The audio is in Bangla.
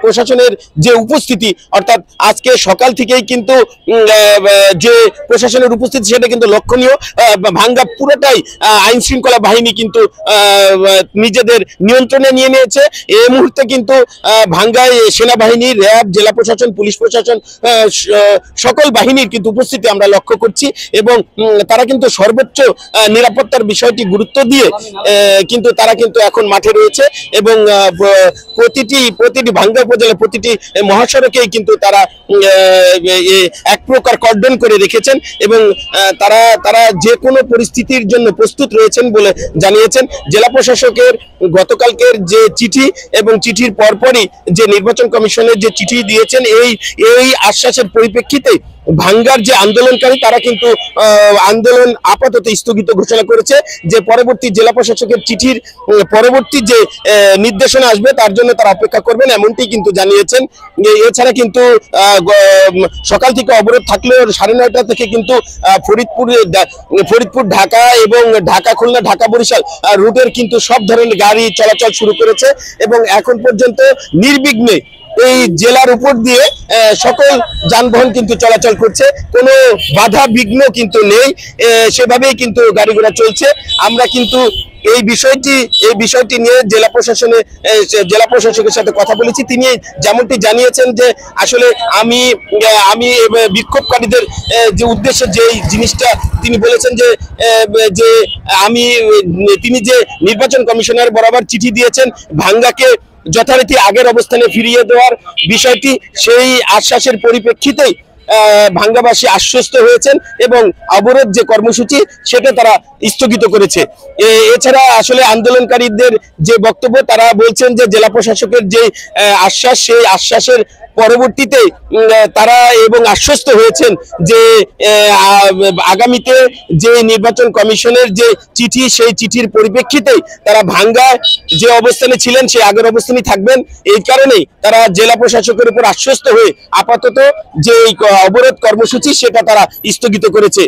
প্রশাসনের যে উপস্থিতি, অর্থাৎ আজকে সকাল থেকেই কিন্তু যে প্রশাসনের উপস্থিতি সেটা কিন্তু লক্ষণীয়। ভাঙ্গা পুরোটাই আইন শৃঙ্খলা বাহিনী কিন্তু নিজেদের নিয়ন্ত্রণে নিয়ে নিয়েছে। এই মুহূর্তে কিন্তু ভাঙ্গায় সেনাবাহিনী, র্যাব, জেলা প্রশাসন, পুলিশ প্রশাসন সকল বাহিনীর কিন্তু উপস্থিতি আমরা লক্ষ্য করছি এবং তারা কিন্তু সর্বোচ্চ নিরাপত্তার বিষয়টি গুরুত্ব দিয়ে কিন্তু তারা কিন্তু এখন মাঠে রয়েছে এবং প্রতিটি ভাঙ্গা উপজেলার প্রতিটি মহাসড়কেই কিন্তু তারা এক প্রকার কর্ডন করে রেখেছেন এবং তারা যে কোনো পরিস্থিতির জন্য প্রস্তুত রয়েছেন বলে জানিয়েছেন। জেলা প্রশাসকের গতকালকের যে চিঠি এবং চিঠির পরপরই যে নির্বাচন কমিশনের যে চিঠি দিয়েছেন, এই আশ্বাসের পরিপ্রেক্ষিতে ভাঙ্গার যে আন্দোলনকারী তারা কিন্তু আন্দোলন আপাতত স্থগিত ঘোষণা করেছে। যে পরবর্তী জেলা প্রশাসকের চিঠির পরবর্তী যে নির্দেশনা আসবে তার জন্য তারা অপেক্ষা করবেন, এমনটি কিন্তু জানিয়েছেন। এছাড়া কিন্তু সকাল থেকে অবরোধ থাকলেও 9:30 থেকে কিন্তু ফরিদপুর ঢাকা এবং ঢাকা খুলনা, ঢাকা বরিশাল রুটের কিন্তু সব ধরনের গাড়ি চলাচল শুরু করেছে এবং এখন পর্যন্ত নির্বিঘ্নে এই জেলার উপর দিয়ে সকল যানবাহন কিন্তু চলাচল করছে, কোনো বাধা বিঘ্ন কিন্তু নেই, সেভাবেই কিন্তু গাড়ি ঘোড়া চলছে। আমরা কিন্তু এই বিষয়টি নিয়ে জেলা প্রশাসকের সাথে কথা বলেছি। তিনি যেমনটি জানিয়েছেন যে আসলে আমি বিক্ষোভকারীদের যে উদ্দেশ্যে যে জিনিসটা তিনি বলেছেন যে তিনি যে নির্বাচন কমিশনার বরাবর চিঠি দিয়েছেন ভাঙ্গাকে যথারীতি আগের অবস্থানে ফিরিয়ে দেওয়ার বিষয়টি, সেই আশ্বাসের পরিপ্রেক্ষিতেই ভাঙ্গাবাসী আশ্বস্ত হয়েছেন এবং অবরোধ যে কর্মসূচি সেটা তারা স্থগিত করেছে। এছাড়া আসলে আন্দোলনকারীদের যে বক্তব্য, তারা বলছেন যে জেলা প্রশাসকের যে আশ্বাস, সেই আশ্বাসের পরবর্তীতে তারা এবং আশ্বস্ত হয়েছেন যে আগামীতে যে নির্বাচন কমিশনের যে চিঠি, সেই চিঠির পরিপ্রেক্ষিতেই তারা ভাঙ্গায় যে অবস্থানে ছিলেন সেই আগের অবস্থানেই থাকবেন। এই কারণেই তারা জেলা প্রশাসকের উপর আশ্বস্ত হয়ে আপাতত যে অবরোধ কর্মসূচি সেটা তারা স্থগিত করেছে।